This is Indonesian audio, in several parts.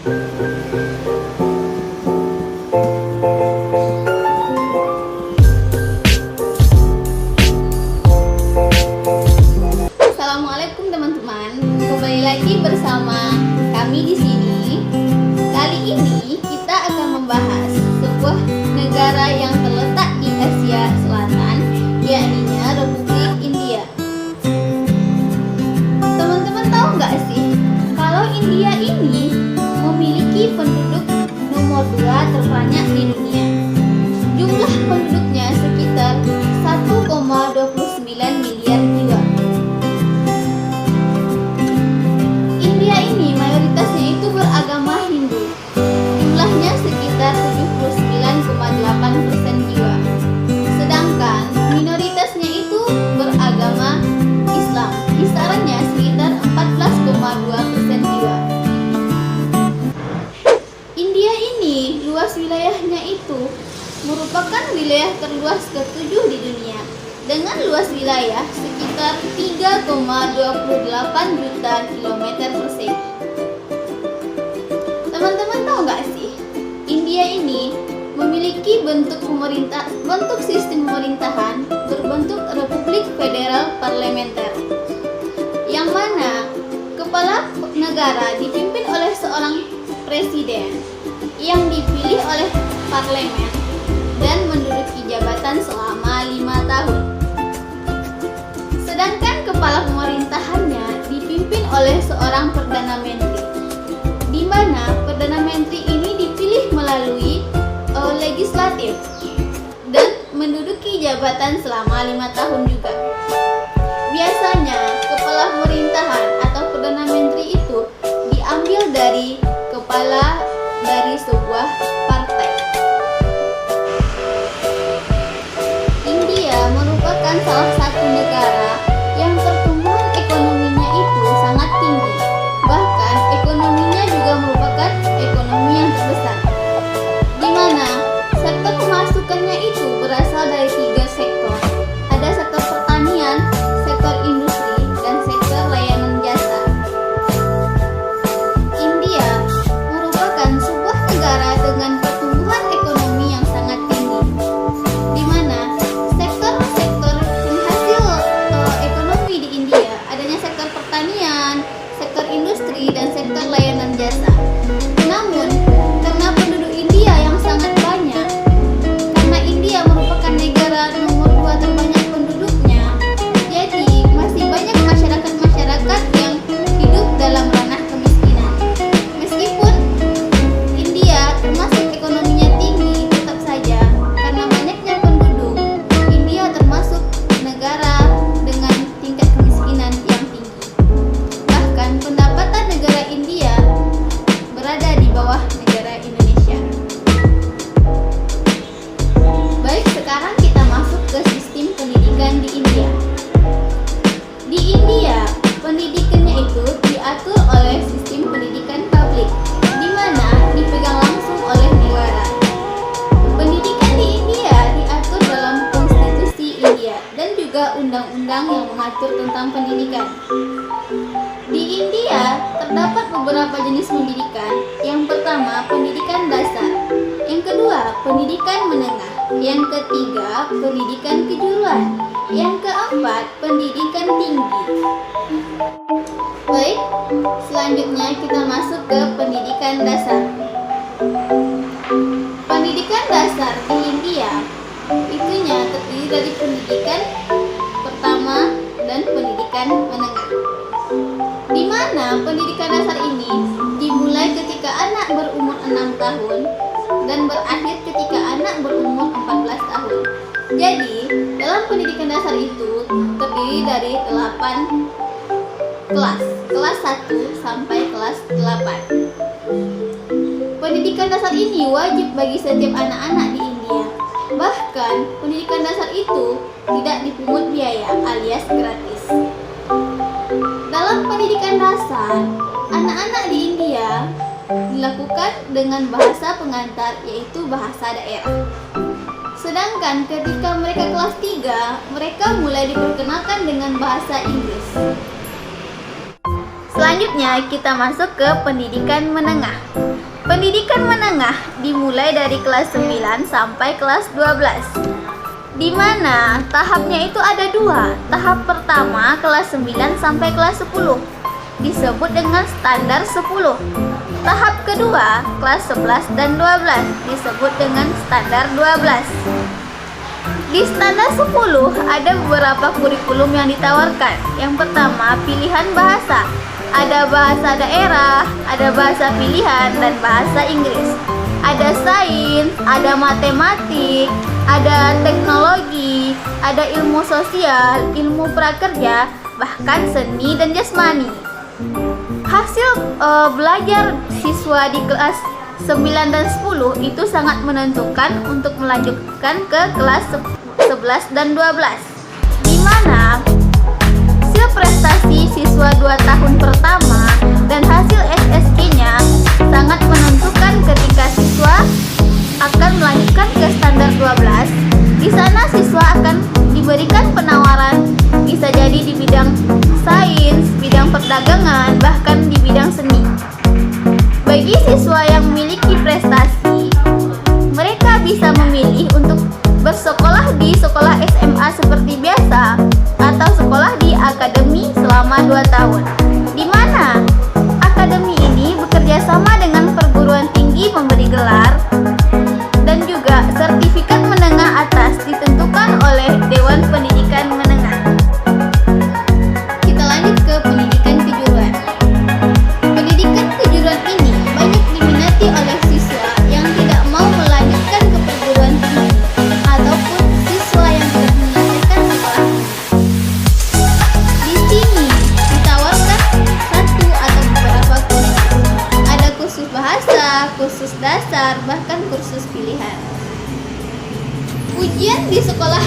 Assalamualaikum teman-teman, kembali lagi bersama kami di sini. Kali ini kita akan membahas sebuah negara yang terletak di Asia Selatan, yakni Republik India. Teman-teman tahu nggak sih, kalau India ini memiliki penduduk nomor 2 terbanyak di dunia. Jumlah penduduknya sekitar 1,29 miliar jiwa. India ini mayoritasnya itu beragama Hindu. Jumlahnya sekitar 79,8% jiwa. Sedangkan minoritasnya itu beragama Islam. Kisarannya sekitar 14,2% jiwa. India ini luas wilayahnya itu merupakan wilayah terluas ke-7 di dunia dengan luas wilayah sekitar 3,28 juta kilometer persegi. Teman-teman tahu nggak sih, India ini memiliki bentuk sistem pemerintahan berbentuk Republik Federal Parlementer, yang mana kepala negara dipimpin oleh seorang presiden yang dipilih oleh parlemen dan menduduki jabatan selama 5 tahun. Sedangkan kepala pemerintahannya dipimpin oleh seorang Perdana Menteri, di mana Perdana Menteri ini dipilih melalui legislatif dan menduduki jabatan selama 5 tahun juga. Biasanya kepala pemerintahan atau Perdana Menteri itu diambil dari kepala dari sebuah partai. India merupakan salah satu negara yang pertumbuhan ekonominya itu sangat tinggi. Bahkan ekonominya juga merupakan ekonomi yang terbesar, di mana sektor pemasukannya itu berasal dari 3 sektor. Ada sektor pertanian, sektor industri, dan sektor layanan jasa. India merupakan sebuah negara dengan pertumbuhan ekonomi yang sangat tinggi, di mana sektor-sektor penghasil ekonomi di India adanya sektor pertanian, sektor industri, dan sektor layanan jasa. Namun, karena penduduk India yang sangat banyak, karena India merupakan negara nomor 2 terbanyak penduduknya, jadi masih banyak masyarakat-masyarakat yang hidup dalam ranah kemiskinan. Meskipun India termasuk ekonominya tinggi, tetap saja karena banyaknya penduduk, India termasuk negara dengan tingkat kemiskinan yang tinggi. Bahkan pendapatan negara India berada di bawah negara Indonesia. Baik, sekarang kita masuk ke sistem pendidikan di India. Di India, pendidikannya itu diatur oleh sistem pendidikan publik, di mana dipegang langsung oleh negara. Pendidikan di India diatur dalam konstitusi India dan juga undang-undang yang mengatur tentang pendidikan. Di India terdapat beberapa jenis pendidikan. Yang pertama, pendidikan dasar. Yang kedua, pendidikan menengah. Yang ketiga, pendidikan kejuruan. Yang keempat, pendidikan tinggi. Baik, selanjutnya kita masuk ke pendidikan dasar. Pendidikan dasar di India itunya terdiri dari pendidikan pertama dan pendidikan menengah, di mana pendidikan dasar ini dimulai ketika anak berumur 6 tahun dan berakhir ketika anak berumur 14 tahun. Jadi, dalam pendidikan dasar itu terdiri dari 8 kelas 1 sampai kelas 8. Pendidikan dasar ini wajib bagi setiap anak-anak di India. Bahkan, pendidikan dasar itu tidak dipungut biaya alias gratis. Dalam pendidikan dasar, anak-anak di India dilakukan dengan bahasa pengantar, yaitu bahasa daerah. Sedangkan ketika mereka kelas 3, mereka mulai diperkenalkan dengan bahasa Inggris. Selanjutnya kita masuk ke pendidikan menengah. Pendidikan menengah dimulai dari kelas 9 sampai kelas 12, di mana tahapnya itu ada dua. Tahap pertama kelas 9 sampai kelas 10 disebut dengan standar 10. Tahap kedua kelas 11 dan 12 disebut dengan standar 12. Di standar 10 ada beberapa kurikulum yang ditawarkan. Yang pertama, pilihan bahasa. Ada bahasa daerah, ada bahasa pilihan, dan bahasa Inggris. Ada sains, ada matematik, ada teknologi, ada ilmu sosial, ilmu prakerja, bahkan seni dan jasmani. Hasil belajar siswa di kelas 9 dan 10 itu sangat menentukan untuk melanjutkan ke kelas 11 dan 12, di mana hasil prestasi siswa 2 tahun pertama dan hasil SSK-nya sangat menentukan ketika siswa akan melanjutkan ke standar 12. Di sana siswa akan diberikan penawaran, bisa jadi di bidang sains, bidang perdagangan, bahkan di bidang seni. Bagi siswa yang memiliki prestasi, mereka bisa memilih untuk bersekolah di sekolah SMA seperti biasa atau sekolah di akademi selama 2 tahun, di mana akademi ini bekerja sama dengan perguruan tinggi pemberi gelar, dan juga sertifikat menengah atas ditentukan oleh Dewan Pendidikan Menengah. Kita lanjut ke pendidikan kejuruan. Pendidikan kejuruan ini banyak diminati oleh siswa yang tidak mau melanjutkan ke perguruan tinggi ataupun siswa yang tidak menyelesaikan sekolah. Di sini ditawarkan satu atau beberapa kursus. Ada kursus bahasa, kursus dasar, bahkan kursus pilihan. Ujian di sekolah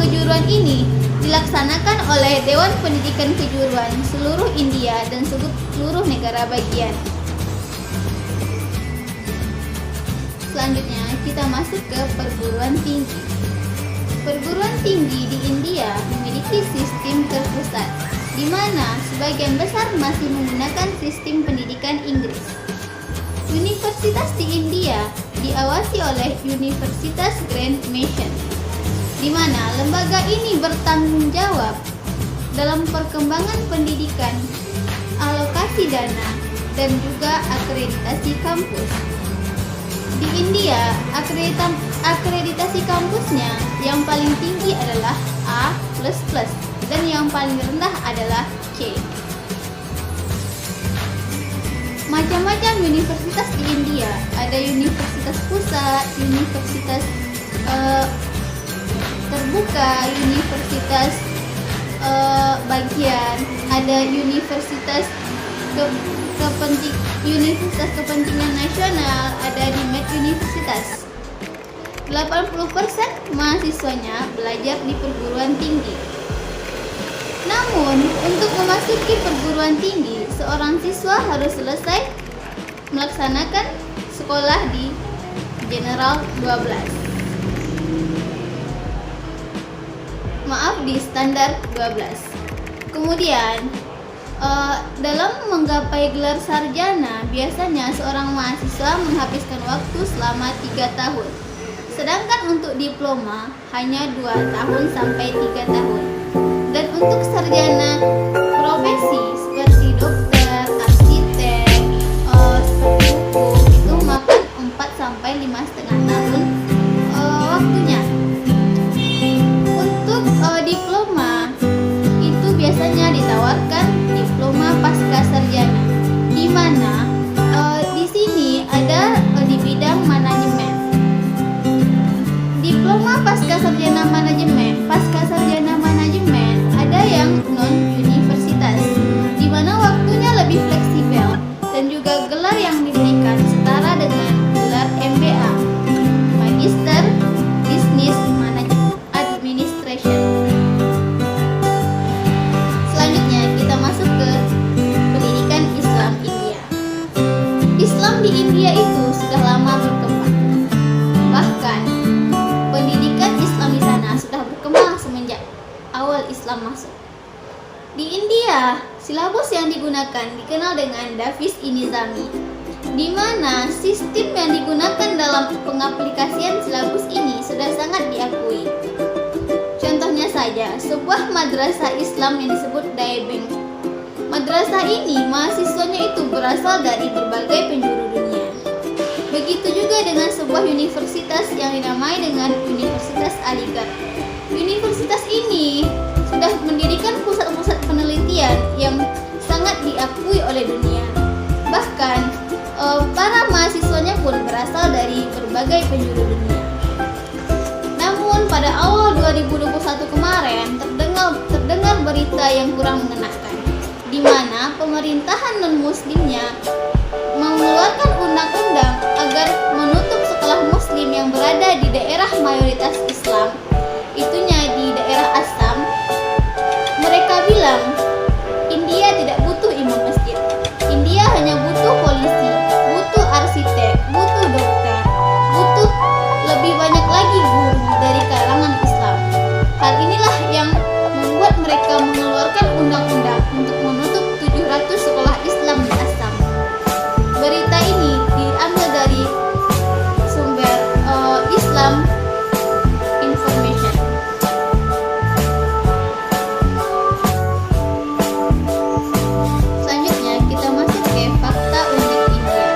kejuruan ini dilaksanakan oleh Dewan Pendidikan Kejuruan seluruh India dan seluruh negara bagian. Selanjutnya kita masuk ke perguruan tinggi. Perguruan tinggi di India memiliki sistem terpusat, di mana sebagian besar masih menggunakan sistem pendidikan Inggris. Universitas di India diawasi oleh Universitas Grand Mission, di mana lembaga ini bertanggung jawab dalam perkembangan pendidikan, alokasi dana, dan juga akreditasi kampus. Di India, akreditasi kampusnya yang paling tinggi adalah A++, dan yang paling rendah adalah C. Macam-macam universitas di India, ada universitas pusat, universitas terbuka, universitas bagian, ada universitas kepentingan nasional, ada Dimet Universitas. 80% mahasiswanya belajar di perguruan tinggi. Namun, untuk memasuki perguruan tinggi, seorang siswa harus selesai melaksanakan sekolah di General 12. Maaf, di standar 12. Kemudian, dalam menggapai gelar sarjana, biasanya seorang mahasiswa menghabiskan waktu selama 3 tahun. Sedangkan untuk diploma hanya 2 tahun sampai 3 tahun. Dan untuk sarjana profesi seperti dokter, arsitek, seperti hukum itu makan 4 sampai 5,5 tahun waktunya. Untuk diploma itu biasanya ditawarkan diploma pasca sarjana, di mana di sini ada di bidang manajemen. Diploma pasca sarjana manajemen ada yang non universitas, di mana waktunya lebih fleksibel dan juga gelar yang diberikan setara dengan gelar MBA, Magister Business Administration. Selanjutnya kita masuk ke pendidikan Islam India. Islam di India itu sudah lama berkembang. Bahkan pendidikan Islam di sana sudah berkembang semenjak awal Islam masuk. Di India, silabus yang digunakan dikenal dengan Davis-Nizami, di mana sistem yang digunakan dalam pengaplikasian silabus ini sudah sangat diakui. Contohnya saja, sebuah madrasah Islam yang disebut Daebeng. Madrasah ini mahasiswanya itu berasal dari berbagai penjuru dunia. Begitu juga dengan sebuah universitas yang dinamai dengan Universitas Aligarh. Universitas ini sudah mendirikan pusat-pusat penelitian yang sangat diakui oleh dunia. Bahkan para mahasiswanya pun berasal dari berbagai penjuru dunia. Namun pada awal 2021 kemarin terdengar berita yang kurang mengenakan, di mana pemerintahan non-muslimnya mengeluarkan undang-undang agar menutup sekolah muslim yang berada di daerah mayoritas Islam, itunya di daerah Assam. Mereka bilang, India tidak butuh imam masjid. India hanya butuh polisi, butuh arsitek, butuh dokter, butuh lebih banyak lagi guru dari kalangan Islam. Hal inilah yang membuat mereka mengeluarkan undang-undang untuk menutup 700 sekolah Islam di Assam. Berita ini diambil dari sumber Islam Information. Selanjutnya kita masuk ke fakta unik India.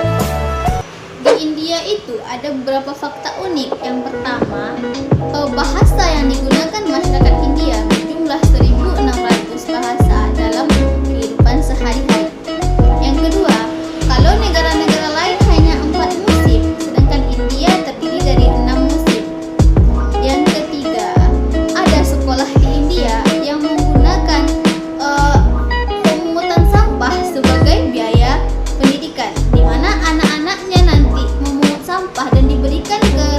Di India itu ada beberapa fakta unik. Yang pertama, bahasa yang digunakan masyarakat India berjumlah 1.600 bahasa dalam kehidupan sehari-hari. Yang kedua, kalau negara-negara lain hanya 4 musim, sedangkan India terdiri dari 6 musim. Yang ketiga, ada sekolah di India yang menggunakan pemungutan sampah sebagai biaya pendidikan, di mana anak-anaknya nanti memungut sampah dan diberikan ke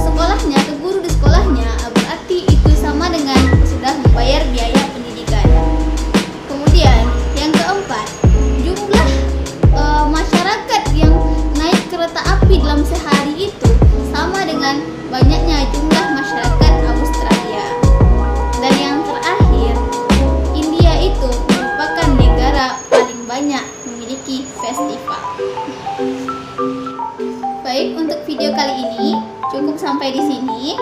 sekolahnya, ke guru di sekolahnya, berarti itu sama dengan sudah membayar biaya pendidikan. Kemudian yang keempat, jumlah masyarakat yang naik kereta api dalam sehari itu sama dengan banyaknya jumlah masyarakat Australia. Dan yang terakhir, India itu merupakan negara paling banyak memiliki festival. Baik, untuk video kali ini cukup sampai di sini.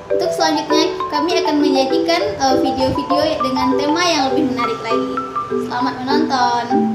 Untuk selanjutnya kami akan menyajikan video-video dengan tema yang lebih menarik lagi. Selamat menonton.